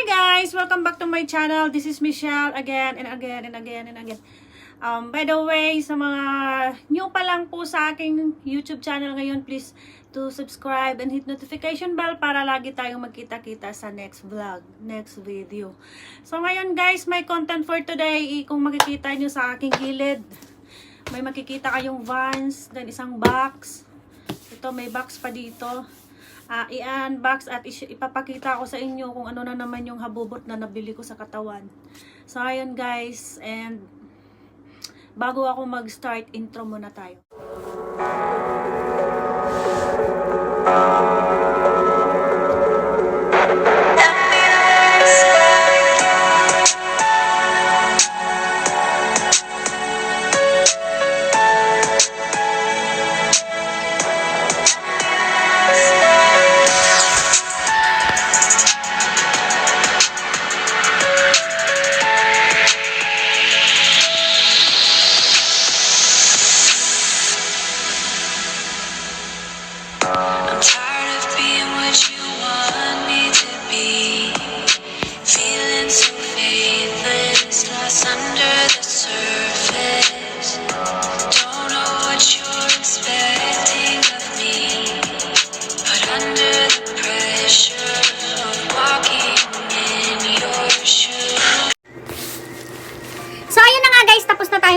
Hi guys! Welcome back to my channel. This is Michelle again and again and again and again. By the way, sa mga new pa lang po sa aking YouTube channel ngayon, please to subscribe and hit notification bell para lagi tayong magkita-kita sa next vlog, next video. So ngayon guys, may content for today. Kung makikita nyo sa aking gilid, may makikita kayong Vans, then isang box. Ito, may box pa dito. I-unbox at ipapakita ko sa inyo kung ano na naman yung habubot na nabili ko sa katawan. So ayun guys, and bago ako mag-start, intro muna tayo.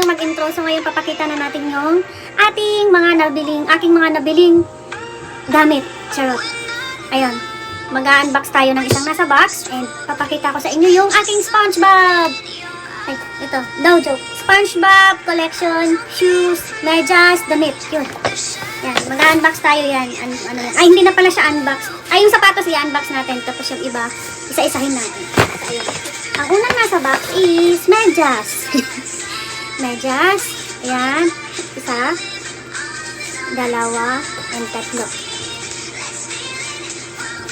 Mag-intro. So ngayon papakita na natin yung aking mga nabiling gamit. Charot. Ayun. Mag-unbox tayo ng isang nasa box and papakita ko sa inyo yung aking Spongebob. Ay, ito. No joke. Spongebob collection, shoes, medyas, damit. Yun. Yan. Mag-unbox tayo yan. Ay, hindi na pala siya unbox. Ay, yung sapatos i-unbox natin. Tapos yung iba, isa-isahin natin. So, ayun. Ang unang nasa box is medyas. Medyas. Ayan. Isa. Dalawa. And tatlo.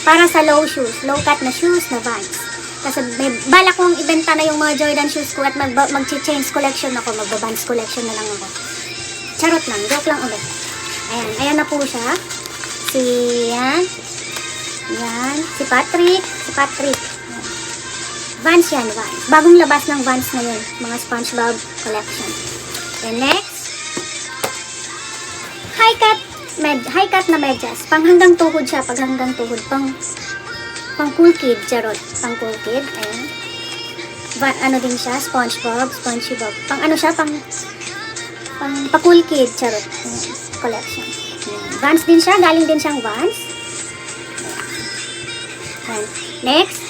Para sa low shoes. Low cut na shoes na Vans. Kasi may balak kong ibenta na yung mga Jordan shoes ko at mag-change collection ako. Mag-Vans collection na lang ako. Charot lang. Joke lang ulit. Ayan. Ayan na po siya. Yan. Yan. Si Patrick. Vans yan, Vans. Bagong labas ng Vans na yun. Mga Spongebob collection. Then next, high cut na medyas. Pang hanggang tuhod siya. Pag hanggang tuhod. Pang cool kid. Charot. Pang cool kid. Ayan. Ano din siya? Spongebob. Pang ano siya? Pang cool kid. Charot. Ayan. Collection. Ayan. Vans din siya. Galing din siyang Vans. Ayan. Next,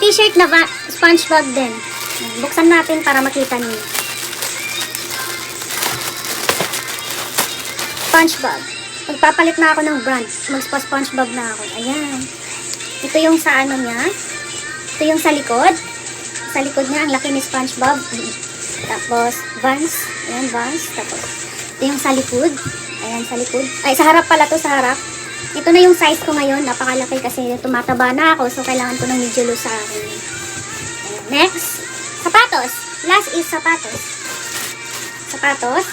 t-shirt na Spongebob din. Buksan natin para makita niyo. Spongebob. Magpapalit na ako ng brand. Magpa-Spongebob na ako. Ayan. Ito yung sa ano niya. Ito yung sa likod. Sa likod niya, ang laki ni Spongebob. Tapos, Vans. Ayan, Vans. Tapos, ito yung sa likod. Ayan, sa likod. Ay, sa harap pala to, sa harap. Ito na yung size ko ngayon. Napakalaki kasi tumataba na ako. So, kailangan ko ng medyo loose sa akin. Next, sapatos. Last is sapatos. Sapatos.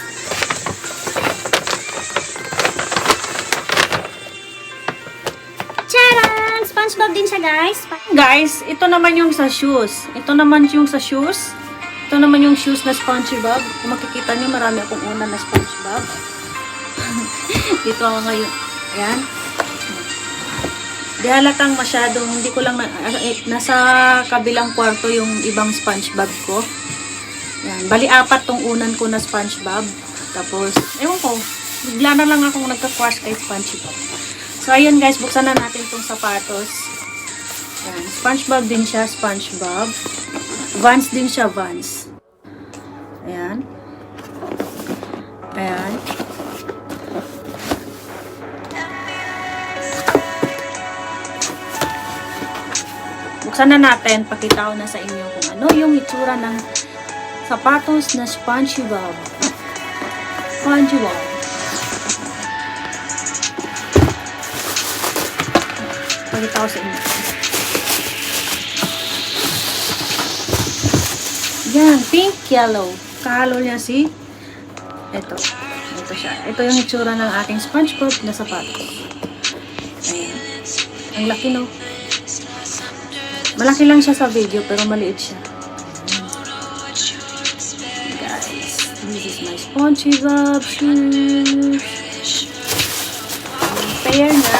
Charan! Spongebob din siya, guys. Guys, ito naman yung sa shoes. Ito naman yung shoes na Spongebob. Kung makikita nyo, marami akong una na Spongebob. Dito ako ngayon. Ayan. Di halatang masyadong, hindi ko lang nasa kabilang kwarto yung ibang Spongebob ko. Yan. Bali, 4 tong unan ko na Spongebob. Tapos, ewan ko, bigla na lang akong nagka-crush kay Spongebob. So, ayun guys, buksan na natin tong sapatos. Yan. Spongebob din siya, Spongebob. Vans din siya, Vans. Ayan. Ayan. Buksan na natin, pakita ko na sa inyo kung ano yung itsura ng sapatos na Spongebob. Pakita ko sa inyo. Yan, pink, yellow. Kahalo niya ito siya. Ito yung itsura ng aking Spongebob na sapatos. Ang laki, no? Malaki lang siya sa video, pero maliit siya. Guys, this is my Spongebob shoes. Pair na.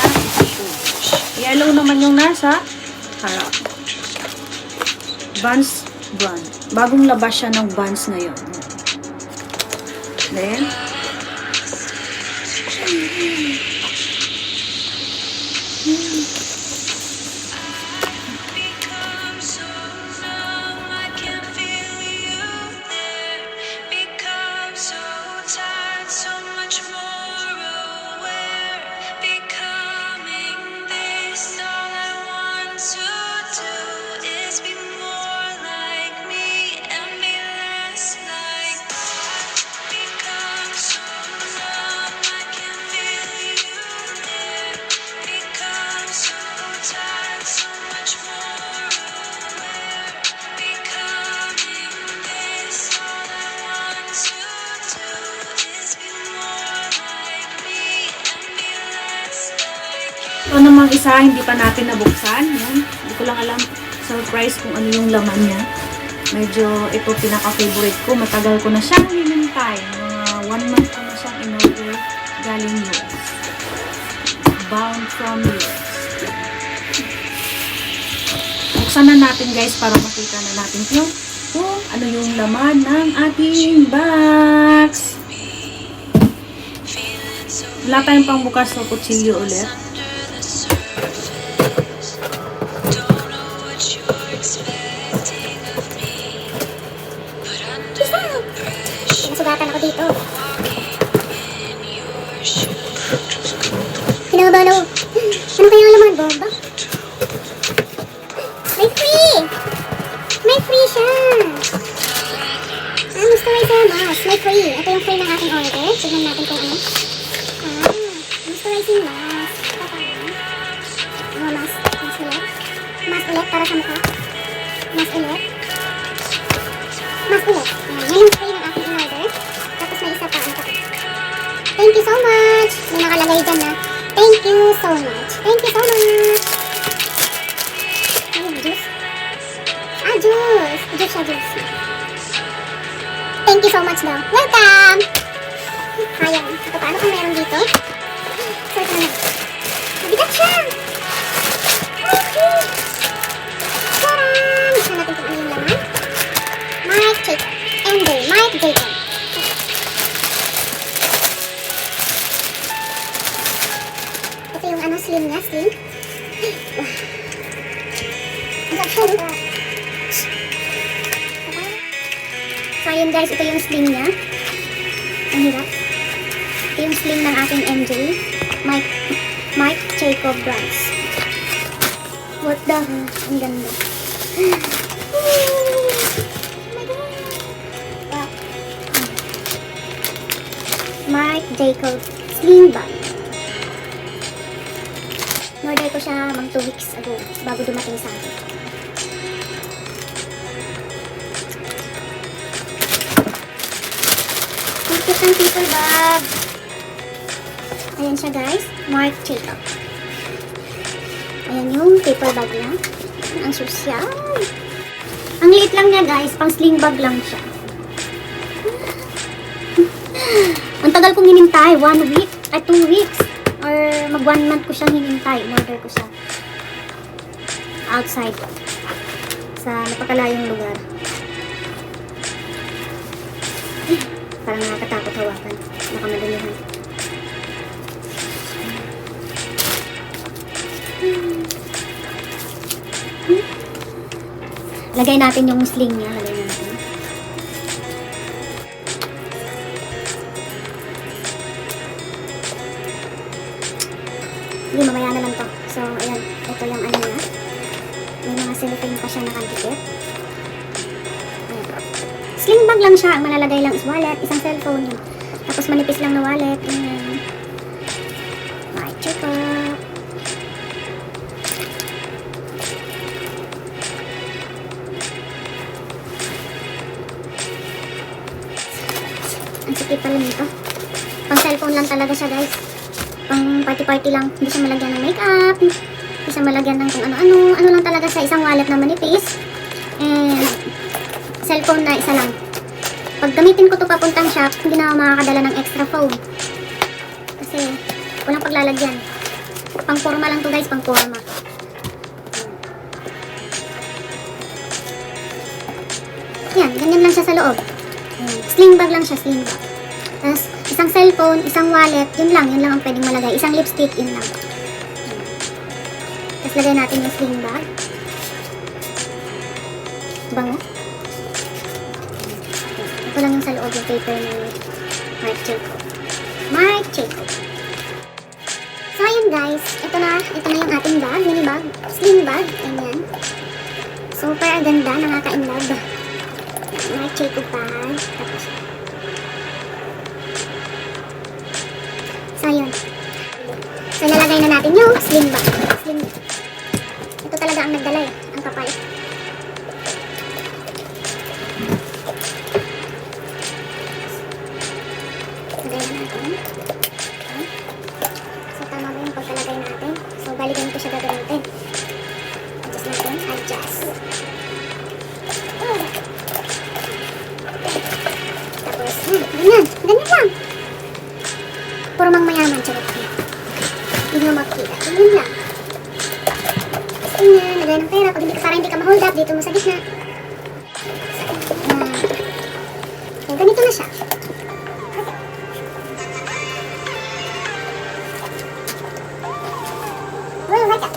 Yellow naman yung nasa harap. Vans brand. Bagong labas siya ng Vans ngayon. Then, ito namang isa, hindi pa natin nabuksan. Yan. Hindi ko lang alam, surprise kung ano yung laman niya. Medyo ito pinaka-favorite ko. Matagal ko na siyang hinintay. Mga 1 month ko na siyang in-order galing US. Bound from US. Buksan na natin guys para makita na natin kung ano yung laman ng ating box. Wala tayong pangbukas sa kutsilyo ulit. Nasugatan ako dito. Kinabahan ako. Ano kaya ang laman, bomba? May free! May free siya! Moisturizer mask. May free. Ito yung free ng ating order. Tignan natin kung ano. Moisturizing mask. Mask. Mask ulit. Mask ulit para sa mukha. Mask ulit. Mask ulit. Yan yung free ng ating order. Tapos may isa pa. Thank you so much. May nakalagay dyan na. Thank you so much. Thank you so much. Ayun, juice. Juice. Juice siya, juice. Thank you so much daw. Welcome! Ayan. Ito pa. Ano kung meron dito? So, ito naman. Mabigat siya! Okay. Tadam! Gusto natin kung ano yung laman. Marc, Jacob. MJ. Marc, Jacob. Ito yung ano, slim niya. Slim. Ang sarap siya, no? So, ayun guys, ito yung sling niya. Ang hirap. Ito yung sling ng ating MJ. Marc Jacob brands. What the hell? Ang ganda. Oh my God. Wow. Marc Jacob sling bag. Norder ko siya mga 2 weeks ago bago dumating sa akin. Ang paper bag. Ayan siya guys. Marc Jacob. Ayan yung paper bag niya. Ang sosyal. Ang liit lang niya guys. Pang sling bag lang siya. Ang tagal kong hinintay. 1 week. Ay 2 weeks. Or mag 1 month ko siyang hinintay. In-order ko siya. Outside. Sa napakalayong lugar. Parang nakakatakot hawakan. Baka madumihan. Lagay natin yung sling niya. Lagay natin. Hindi, mamaya na lang to. So, ayan. Ito yung ano niya. May mga cellophane pa siya nakadikit. Sling bag lang siya. Ang malalagay lang is wallet, isang cellphone yun. Tapos manipis lang na wallet. Ayan. Marc Jacob. Ang sikip pala nito. Pang cellphone lang talaga siya guys. Pang party-party lang. Hindi siya malagyan ng makeup. Hindi siya malagyan ng kung ano-ano. Ano lang talaga siya, isang wallet na manipis. And cellphone na isa lang. Pag gamitin ko to papuntang shop, hindi na ako makakadala ng extra phone. Kasi walang paglalagyan. Pang forma lang to guys, pang forma. Yan, ganyan lang siya sa loob. Sling bag lang siya, sling bag. Tapos, isang cellphone, isang wallet, yun lang ang pwedeng malagay. Isang lipstick, yun lang. Tapos, lagay natin yung sling bag. Bango. Ito lang yung sa loob yung paper ni Marc Jacob. Marc Jacob. So, ayun guys. Ito na yung ating bag, mini bag, sling bag. Ganyan. Super ganda, nakaka-inlove. Marc Jacob bag. Tapos, so, ayun. So, nalagay na natin yung sling bag. Sling. Ito talaga ang nagdala eh. Ang kapal. Lagay na natin. Okay. So, tama ba yung pagkalagay natin? So, balikan ko siya gagamitin. Adjust natin. Adjust. Tapos, ganyan. Ganyan lang. Puro mang mayaman. Charot. Hindi mo makikita. Ganyan lang. Tapos, ganyan. Lagay ng pera. Para hindi ka ma-hold up, dito mo sa gitna. Okay, ganito na siya. Well, like that.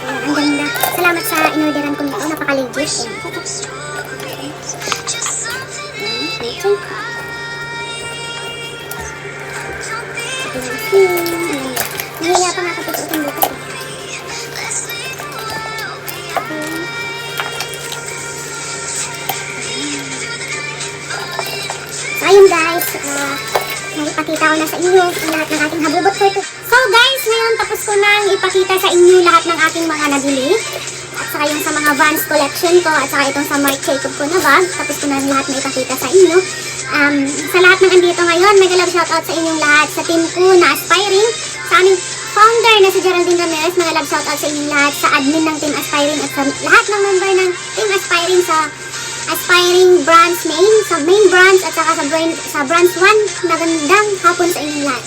Ang ganda. Salamat sa in-orderan ko nito. Napaka-legit. Nahiya pa nga ako tutuutin dito. So, ayun guys. Naipakita ko na sa inyo ang lahat ng ating habubot for ito. So guys, ngayon tapos ko nang ipakita sa inyo lahat ng ating mga nabili. At saka yung sa mga Vans collection ko at saka itong sa Marc Jacob ko na bag. Tapos ko na lahat na ipakita sa inyo. Sa lahat ng andito ngayon, mega love shoutout sa inyong lahat. Sa team ko na Aspiring. Sa aming founder na si Geraldine Ramirez, mega love shoutout sa inyong lahat. Sa admin ng team Aspiring at sa lahat ng member ng team Aspiring sa Aspiring branch name, sa main branch at saka sa branch 1, magandang hapon sa inyong lahat.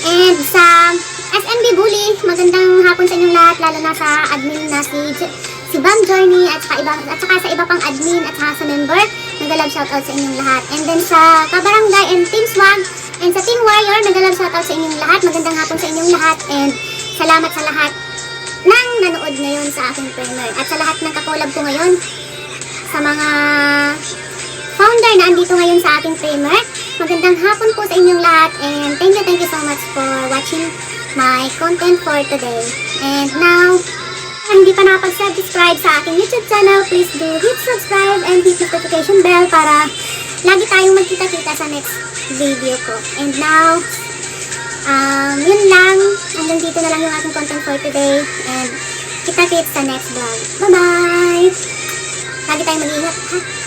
And sa SNB Bully, magandang hapon sa inyong lahat, lalo na sa admin na si Bam Journey at saka sa iba pang admin at saka sa member, nag-love shoutout sa inyong lahat. And then sa Kabarangay and Team Swag and sa Team Warrior, nag-love shoutout sa inyong lahat, magandang hapon sa inyong lahat and salamat sa lahat ng nanood ngayon sa aking primer at sa lahat ng kakolab ko ngayon. Sa mga founder na andito ngayon sa aking primer, magandang hapon po sa inyong lahat and thank you so much for watching my content for today. And now, kung hindi pa nakapag-subscribe sa aking YouTube channel, please do hit subscribe and hit notification bell para lagi tayong magkita-kita sa next video ko. And now, yun lang. Hanggang dito na lang yung aking content for today. And kita-kits sa next vlog. Bye-bye! Lagi tayong mag-ingat, ha?